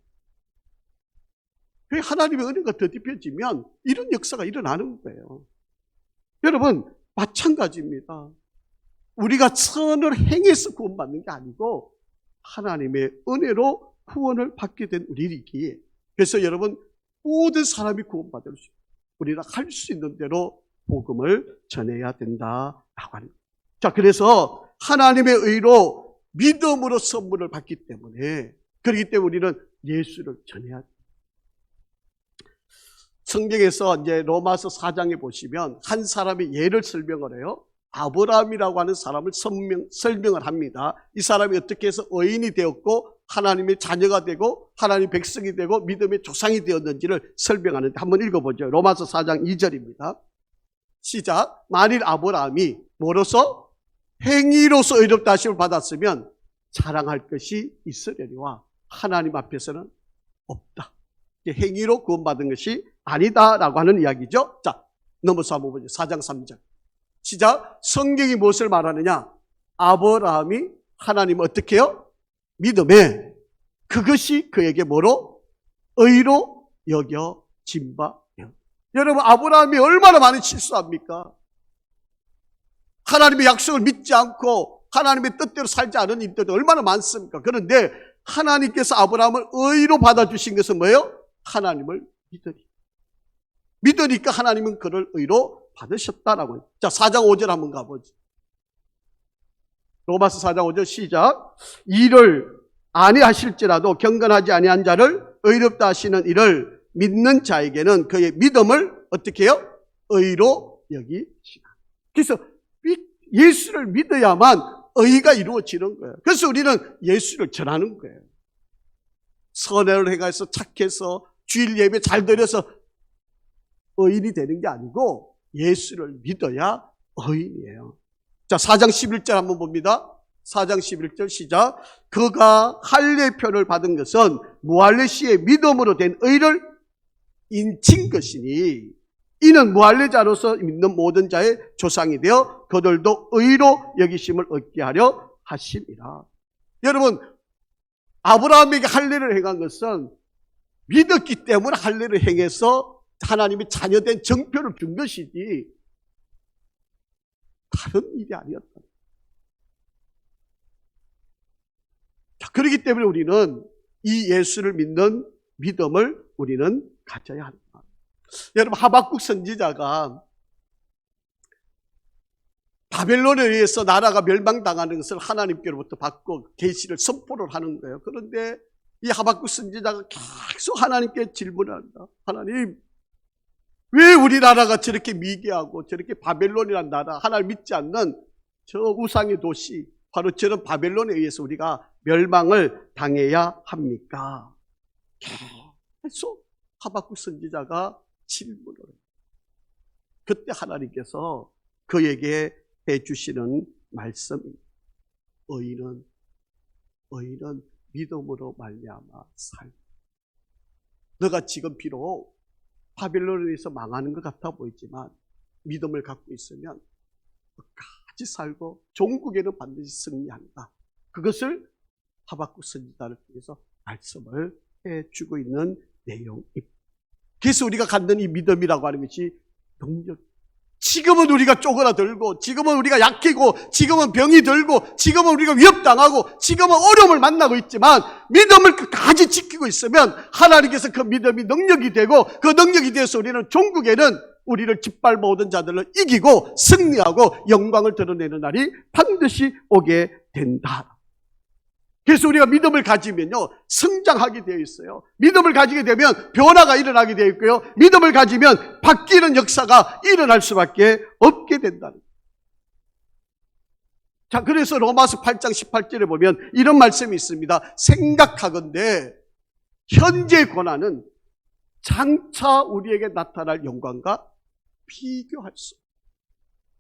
하나님의 은혜가 더딥혀지면 이런 역사가 일어나는 거예요. 여러분 마찬가지입니다. 우리가 선을 행해서 구원받는 게 아니고 하나님의 은혜로 구원을 받게 된 우리이기에, 그래서 여러분 모든 사람이 구원받을 수 있고 우리가 할 수 있는 대로 복음을 전해야 된다라고 하는 거예요. 자, 그래서 하나님의 의로 믿음으로 선물을 받기 때문에, 그렇기 때문에 우리는 예수를 전해야 돼요. 성경에서 이제 로마서 4장에 보시면 한 사람이 예를 설명을 해요. 아브라함이라고 하는 사람을 설명을 합니다. 이 사람이 어떻게 해서 의인이 되었고 하나님의 자녀가 되고 하나님의 백성이 되고 믿음의 조상이 되었는지를 설명하는데, 한번 읽어보죠. 로마서 4장 2절입니다. 시작. 만일 아브라함이 뭐로서? 행위로서 의롭다 하심을 받았으면 자랑할 것이 있으려니와 하나님 앞에서는 없다. 행위로 구원받은 것이 아니다라고 하는 이야기죠. 자, 넘어서 한번 보죠. 4장 3절. 시작. 성경이 무엇을 말하느냐? 아브라함이 하나님을 어떻게 해요? 믿음에 그것이 그에게 뭐로? 의로 여겨진 바. 여러분 아브라함이 얼마나 많이 실수합니까? 하나님의 약속을 믿지 않고 하나님의 뜻대로 살지 않은 일들이 얼마나 많습니까? 그런데 하나님께서 아브라함을 의로 받아주신 것은 뭐예요? 하나님을 믿으니까 하나님은 그를 의로 받으셨다라고 해요. 자, 4장 5절 한번 가보죠. 로마서 4장 5절 시작. 이를 아니하실지라도 경건하지 아니한 자를 의롭다 하시는 이를 믿는 자에게는 그의 믿음을 어떻게 해요? 의로 여기시나. 그래서 예수를 믿어야만 의가 이루어지는 거예요. 그래서 우리는 예수를 전하는 거예요. 선을 행해서 착해서 주일 예배 잘 드려서 의인이 되는 게 아니고 예수를 믿어야 의인이에요. 자, 4장 11절 한번 봅니다. 4장 11절 시작. 그가 할례표를 받은 것은 무할례 시의 믿음으로 된 의를 인친 것이니 이는 무할례자로서 믿는 모든 자의 조상이 되어 그들도 의로 여기심을 얻게 하려 하심이라. 여러분 아브라함에게 할례를 행한 것은 믿었기 때문에 할례를 행해서 하나님이 자녀된 정표를 준 것이지 다른 일이 아니었다. 자, 그렇기 때문에 우리는 이 예수를 믿는 믿음을 우리는 가져야 한다. 여러분 하박국 선지자가 바벨론에 의해서 나라가 멸망당하는 것을 하나님께로부터 받고 계시를 선포를 하는 거예요. 그런데 이 하박국 선지자가 계속 하나님께 질문을 한다. 하나님, 왜 우리나라가 저렇게 미개하고 저렇게 바벨론이라는 나라, 하나님 믿지 않는 저 우상의 도시, 바로 저런 바벨론에 의해서 우리가 멸망을 당해야 합니까? 계속 하박국 선지자가 질문을 해요. 그때 하나님께서 그에게 해주시는 말씀입니다. 의인은 믿음으로 말미암아 살다. 너가 지금 비록 바벨론에 의해서 망하는 것 같아 보이지만 믿음을 갖고 있으면 끝까지 살고 종국에는 반드시 승리한다. 그것을 하박국 선지자를 통해서 말씀을 해주고 있는 내용입니다. 그래서 우리가 갖는 이 믿음이라고 하는 것이 능력. 지금은 우리가 쪼그라들고, 지금은 우리가 약해고, 지금은 병이 들고, 지금은 우리가 위협당하고, 지금은 어려움을 만나고 있지만 믿음을 끝까지 지키고 있으면 하나님께서 그 믿음이 능력이 되고, 그 능력이 되어서 우리는 종국에는 우리를 짓밟아 오던 자들을 이기고 승리하고 영광을 드러내는 날이 반드시 오게 된다. 그래서 우리가 믿음을 가지면요 성장하게 되어 있어요. 믿음을 가지게 되면 변화가 일어나게 되어 있고요, 믿음을 가지면 바뀌는 역사가 일어날 수밖에 없게 된다는 거예요. 자, 그래서 로마서 8장 18절에 보면 이런 말씀이 있습니다. 생각하건대 현재 고난은 장차 우리에게 나타날 영광과 비교할 수 없다.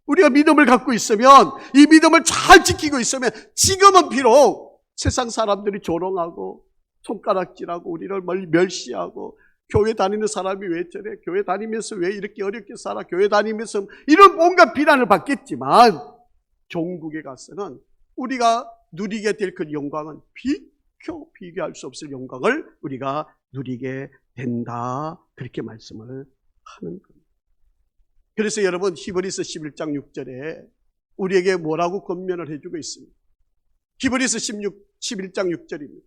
우리가 믿음을 갖고 있으면, 이 믿음을 잘 지키고 있으면, 지금은 비록 세상 사람들이 조롱하고 손가락질하고 우리를 멸시하고, 교회 다니는 사람이 왜 저래? 교회 다니면서 왜 이렇게 어렵게 살아? 교회 다니면서 이런 온갖 비난을 받겠지만, 종국에 가서는 우리가 누리게 될 그 영광은 비교할 수 없을 영광을 우리가 누리게 된다. 그렇게 말씀을 하는 겁니다. 그래서 여러분, 히브리서 11장 6절에 우리에게 뭐라고 권면을 해주고 있습니다. 히브리서 11장 6절입니다.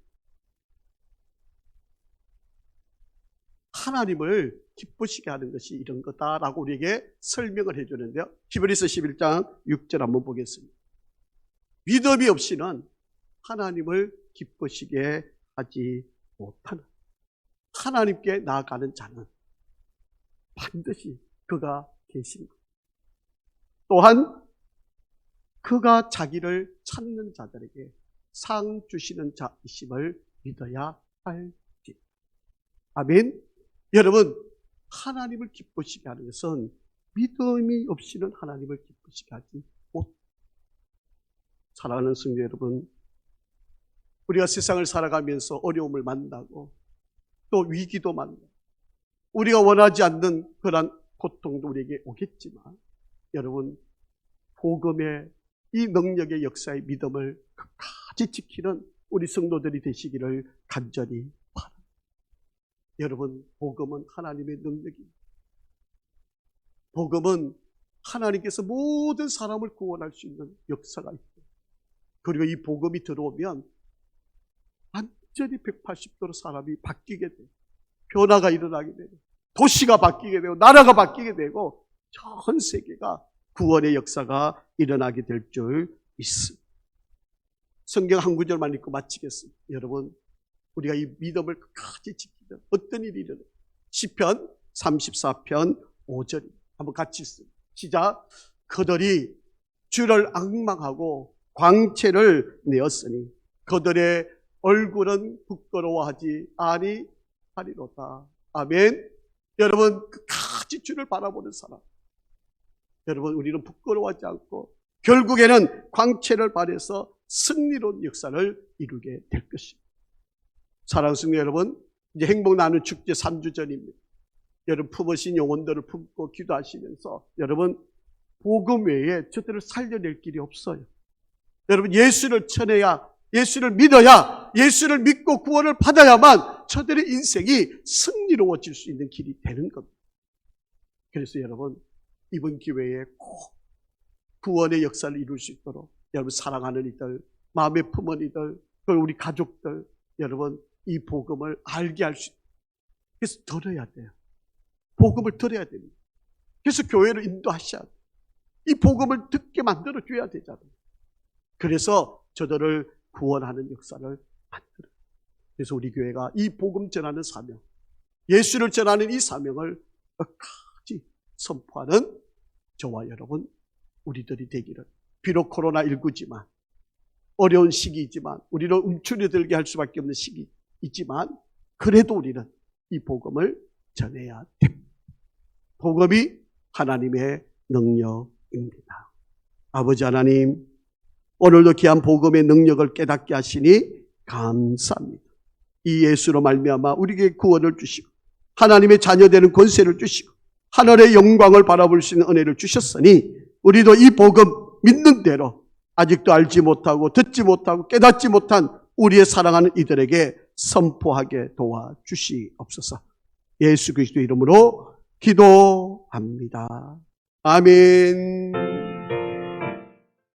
하나님을 기쁘시게 하는 것이 이런 거다라고 우리에게 설명을 해주는데요. 히브리서 11장 6절 한번 보겠습니다. 믿음이 없이는 하나님을 기쁘시게 하지 못하는, 하나님께 나아가는 자는 반드시 그가 계신 것, 또한 그가 자기를 찾는 자들에게 상 주시는 자이심을 믿어야 할지. 아멘. 여러분, 하나님을 기쁘시게 하는 것은 믿음이 없이는 하나님을 기쁘시게 하지 못. 사랑하는 성도 여러분, 우리가 세상을 살아가면서 어려움을 만나고 또 위기도 만나고 우리가 원하지 않는 그런 고통도 우리에게 오겠지만, 여러분, 복음의 이 능력의 역사의 믿음을 끝까지 지키는 우리 성도들이 되시기를 간절히 바랍니다. 여러분, 복음은 하나님의 능력입니다. 복음은 하나님께서 모든 사람을 구원할 수 있는 역사가 있고, 그리고 이 복음이 들어오면 완전히 180도로 사람이 바뀌게 돼요. 변화가 일어나게 되고, 도시가 바뀌게 되고, 나라가 바뀌게 되고, 전 세계가 구원의 역사가 일어나게 될 줄 있습니다. 성경 한 구절만 읽고 마치겠습니다. 여러분, 우리가 이 믿음을 끝까지 지키면 어떤 일이 일어나요? 시편 34편 5절입니다. 한번 같이 읽습니다. 시작. 그들이 주를 앙망하고 광채를 내었으니 그들의 얼굴은 부끄러워하지 아니하리로다. 아멘. 여러분, 끝까지 주를 바라보는 사람, 여러분, 우리는 부끄러워하지 않고 결국에는 광채를 발해서 승리로운 역사를 이루게 될 것입니다. 사랑하는 성도 여러분, 이제 행복 나누는 축제 3주 전입니다. 여러분, 품으신 영혼들을 품고 기도하시면서, 여러분, 복음 외에 저들을 살려낼 길이 없어요. 여러분, 예수를 전해야, 예수를 믿어야, 예수를 믿고 구원을 받아야만 저들의 인생이 승리로워질 수 있는 길이 되는 겁니다. 그래서 여러분, 이번 기회에 꼭 구원의 역사를 이룰 수 있도록 여러분, 사랑하는 이들, 마음에 품은 이들, 그리고 우리 가족들, 여러분, 이 복음을 알게 할 수 있도록, 그래서 들어야 돼요. 복음을 들어야 됩니다. 그래서 교회를 인도하셔야 돼요. 이 복음을 듣게 만들어줘야 되잖아요. 그래서 저들을 구원하는 역사를 만들어요. 그래서 우리 교회가 이 복음 전하는 사명, 예수를 전하는 이 사명을 끝까지 선포하는 저와 여러분, 우리들이 되기를, 비록 코로나19지만, 어려운 시기이지만, 우리를 움츠러들게 할 수밖에 없는 시기이지만, 그래도 우리는 이 복음을 전해야 됩니다. 복음이 하나님의 능력입니다. 아버지 하나님, 오늘도 귀한 복음의 능력을 깨닫게 하시니 감사합니다. 이 예수로 말미암아 우리에게 구원을 주시고 하나님의 자녀되는 권세를 주시고 하늘의 영광을 바라볼 수 있는 은혜를 주셨으니, 우리도 이 복음 믿는 대로 아직도 알지 못하고 듣지 못하고 깨닫지 못한 우리의 사랑하는 이들에게 선포하게 도와주시옵소서. 예수 그리스도 이름으로 기도합니다. 아멘.